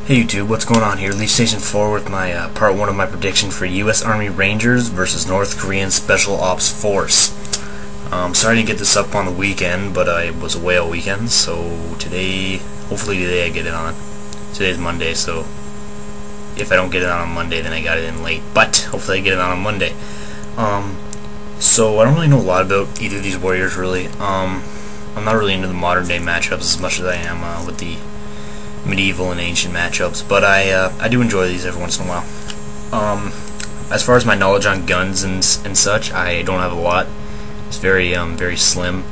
Hey YouTube, what's going on here? Leaf Station 4 with my part 1 of my prediction for U.S. Army Rangers versus North Korean Special Ops Force. Sorry I didn't get this up on the weekend, but I was away all weekend, so today, hopefully today I get it on. Today's Monday, so if I don't get it on Monday, then I got it in late, but hopefully I get it on Monday. So I don't really know a lot about either of these warriors, really. I'm not really into the modern day matchups as much as I am with the medieval and ancient matchups, but I do enjoy these every once in a while. As far as my knowledge on guns and such, I don't have a lot. It's very slim,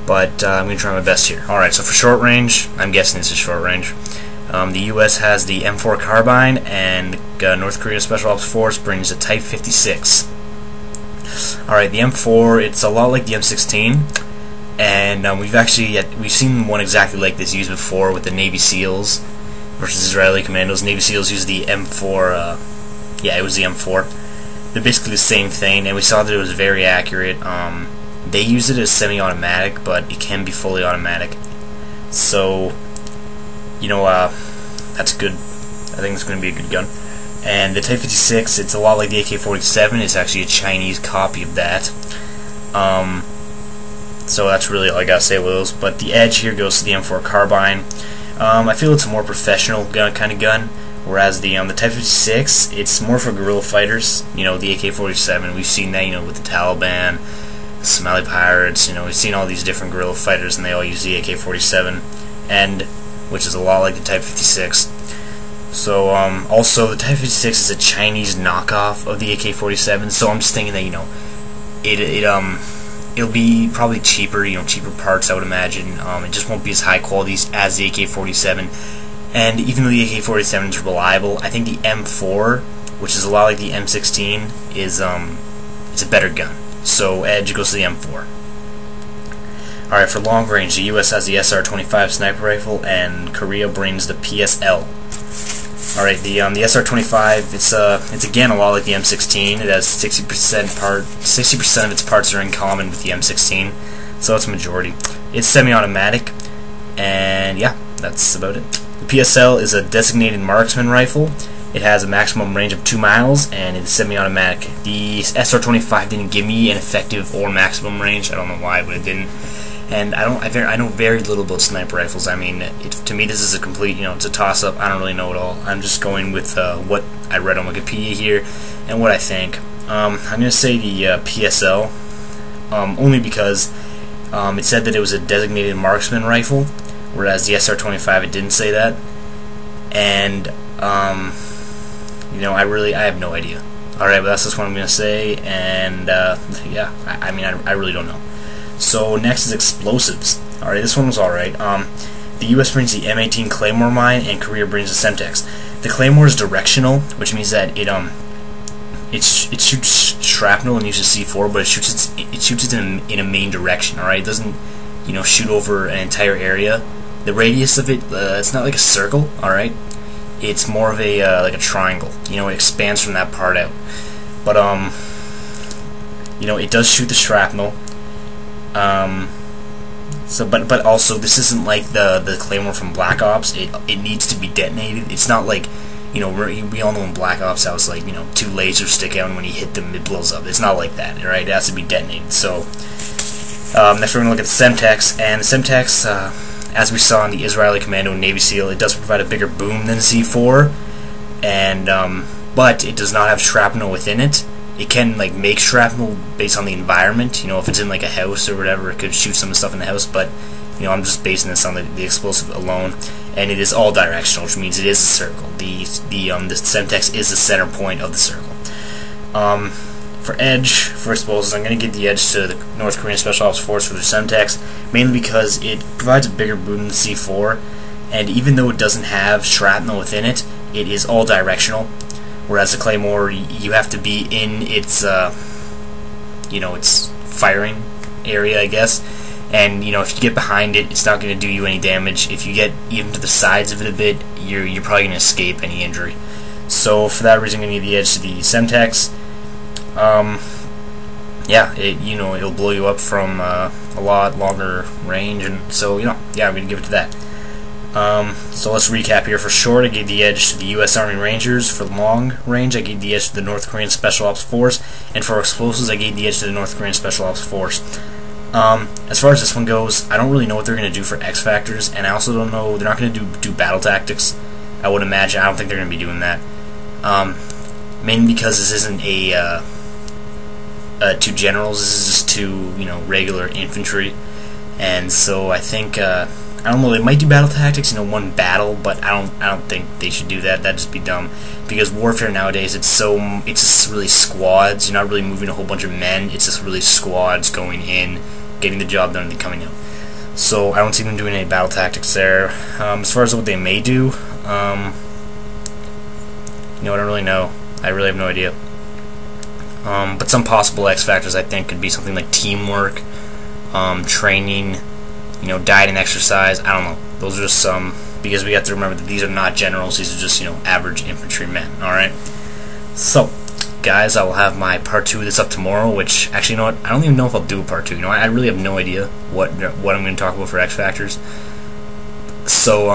but I'm going to try my best here. Alright, so for short range, I'm guessing this is short range. The US has the M4 carbine, and North Korea Special Ops Force brings a Type 56. Alright, the M4, it's a lot like the M16. And we've seen one exactly like this used before with the Navy SEALs versus Israeli commandos. Navy SEAls used the M4. Yeah, it was the M4. They're basically the same thing, and we saw that it was very accurate. They use it as semi-automatic, but it can be fully automatic. So, you know, that's good. I think it's going to be a good gun. And the Type 56, it's a lot like the AK-47. It's actually a Chinese copy of that. So that's really all I gotta say with those. But the edge here goes to the M4 carbine. I feel it's a more professional kind of gun, whereas the Type 56, it's more for guerrilla fighters. You know, the AK-47, we've seen that, you know, with the Taliban, the Somali pirates. You know, we've seen all these different guerrilla fighters, and they all use the AK-47, and which is a lot like the Type 56. So also the Type 56 is a Chinese knockoff of the AK-47. So I'm just thinking that, you know, it'll be probably cheaper, you know, cheaper parts, I would imagine. It just won't be as high quality as the AK-47. And even though the AK-47 is reliable, I think the M4, which is a lot like the M16, is it's a better gun. So edge goes to the M4. Alright, for long range, the US has the SR-25 sniper rifle, and Korea brings the PSL. Alright, the SR-25, it's again a lot like the M16. It has 60% of its parts are in common with the M16, so it's a majority. It's semi-automatic, and yeah, that's about it. The PSL is a designated marksman rifle. It has a maximum range of 2 miles, and it's semi-automatic. The SR-25 didn't give me an effective or maximum range. I don't know why, but it didn't. And I know very little about sniper rifles. I mean, to me this is a complete, you know, it's a toss-up. I don't really know it all. I'm just going with what I read on Wikipedia here and what I think. I'm going to say the PSL, only because it said that it was a designated marksman rifle, whereas the SR-25, it didn't say that. And, you know, I have no idea. Alright, but that's just what I'm going to say, and, yeah, I mean, I really don't know. So next is explosives. Alright, this one was alright. The US brings the M18 Claymore mine, and Korea brings the Semtex. The Claymore is directional, which means that it shoots shrapnel and uses C4, but it shoots it in a main direction. Alright, it doesn't, you know, shoot over an entire area. The radius of it, it's not like a circle. Alright, it's more of a like a triangle. You know, it expands from that part out. But you know, it does shoot the shrapnel. But also this isn't like the Claymore from Black Ops. It needs to be detonated. It's not like, you know, we all know in Black Ops how it's like, you know, 2 lasers stick out and when you hit them it blows up. It's not like that, right? It has to be detonated. So next we're going to look at the Semtex, and the Semtex, as we saw in the Israeli Commando and Navy SEAL, it does provide a bigger boom than C4, and but it does not have shrapnel within it. It can, like, make shrapnel based on the environment. You know, if it's in like a house or whatever, it could shoot some stuff in the house. But, you know, I'm just basing this on the explosive alone. And it is all directional, which means it is a circle. The Semtex is the center point of the circle. For edge, for explosives, I'm going to give the edge to the North Korean Special Ops Force for the Semtex, mainly because it provides a bigger boom than C4. And even though it doesn't have shrapnel within it, it is all directional. Whereas the Claymore, you have to be in its, you know, its firing area, I guess. And, you know, if you get behind it, it's not going to do you any damage. If you get even to the sides of it a bit, you're probably going to escape any injury. So for that reason, I'm going to need the edge to the Semtex. Yeah, you know, it'll blow you up from a lot longer range, and so, you know, yeah, I'm going to give it to that. So let's recap here. For short, I gave the edge to the U.S. Army Rangers. For long range, I gave the edge to the North Korean Special Ops Force. And for explosives, I gave the edge to the North Korean Special Ops Force. As far as this one goes, I don't really know what they're going to do for X Factors, and I also don't know, they're not going to do battle tactics, I would imagine. I don't think they're going to be doing that. Mainly because this isn't a two generals, this is just two, regular infantry. And so I think, I don't know, they might do battle tactics, one battle, but I don't think they should do that. That'd just be dumb. Because warfare nowadays, it's just really squads. You're not really moving a whole bunch of men. It's just really squads going in, getting the job done, and then coming out. So I don't see them doing any battle tactics there. As far as what they may do, I don't really know. I really have no idea. But some possible X factors, I think, could be something like teamwork, training, diet and exercise. I don't know. Those are just some, because we have to remember that these are not generals. These are just, average infantrymen. Alright? So, guys, I will have my part 2 of this up tomorrow, which, actually, you know what? I don't even know if I'll do a part 2. I really have no idea what I'm going to talk about for X factors. So,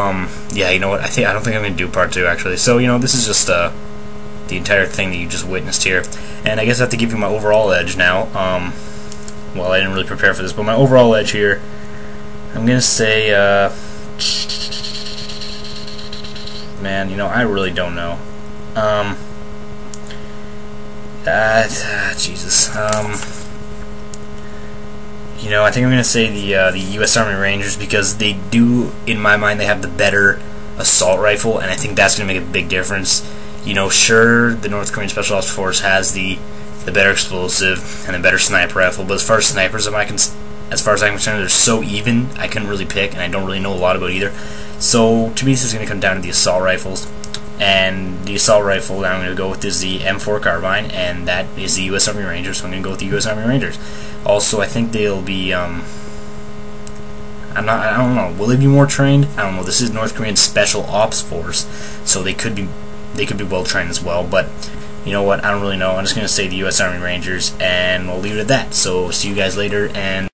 yeah, you know what? I don't think I'm going to do part 2, actually. So, this is just, the entire thing that you just witnessed here. And I guess I have to give you my overall edge now. Well, I didn't really prepare for this, but my overall edge here, I'm going to say, man, I really don't know. Jesus. I think I'm going to say the U.S. Army Rangers, because they do, in my mind, they have the better assault rifle, and I think that's going to make a big difference. Sure, the North Korean Special Ops Force has the better explosive and the better sniper rifle, but as far as snipers, as far as I'm concerned, they're so even, I couldn't really pick, and I don't really know a lot about either. So, to me, this is going to come down to the assault rifles. And the assault rifle that I'm going to go with is the M4 carbine, and that is the U.S. Army Rangers, so I'm going to go with the U.S. Army Rangers. Also, I think they'll be, I don't know, will they be more trained? I don't know. This is North Korean Special Ops Force, so they could be well trained as well, but you know what, I don't really know. I'm just going to say the U.S. Army Rangers, and we'll leave it at that. So, see you guys later, and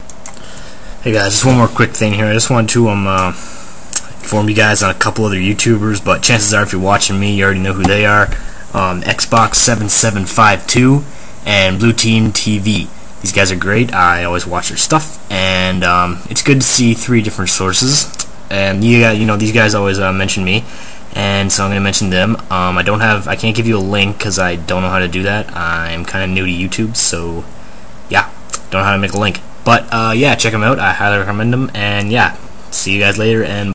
hey guys, just one more quick thing here. I just wanted to inform you guys on a couple other YouTubers, but chances are if you're watching me, you already know who they are. Xbox 7752 and Blue Team TV. These guys are great. I always watch their stuff, and it's good to see 3 different sources. And these guys always mention me, and so I'm going to mention them. I can't give you a link because I don't know how to do that. I'm kind of new to YouTube, so yeah, don't know how to make a link. But yeah, check them out. I highly recommend them, and yeah, see you guys later, and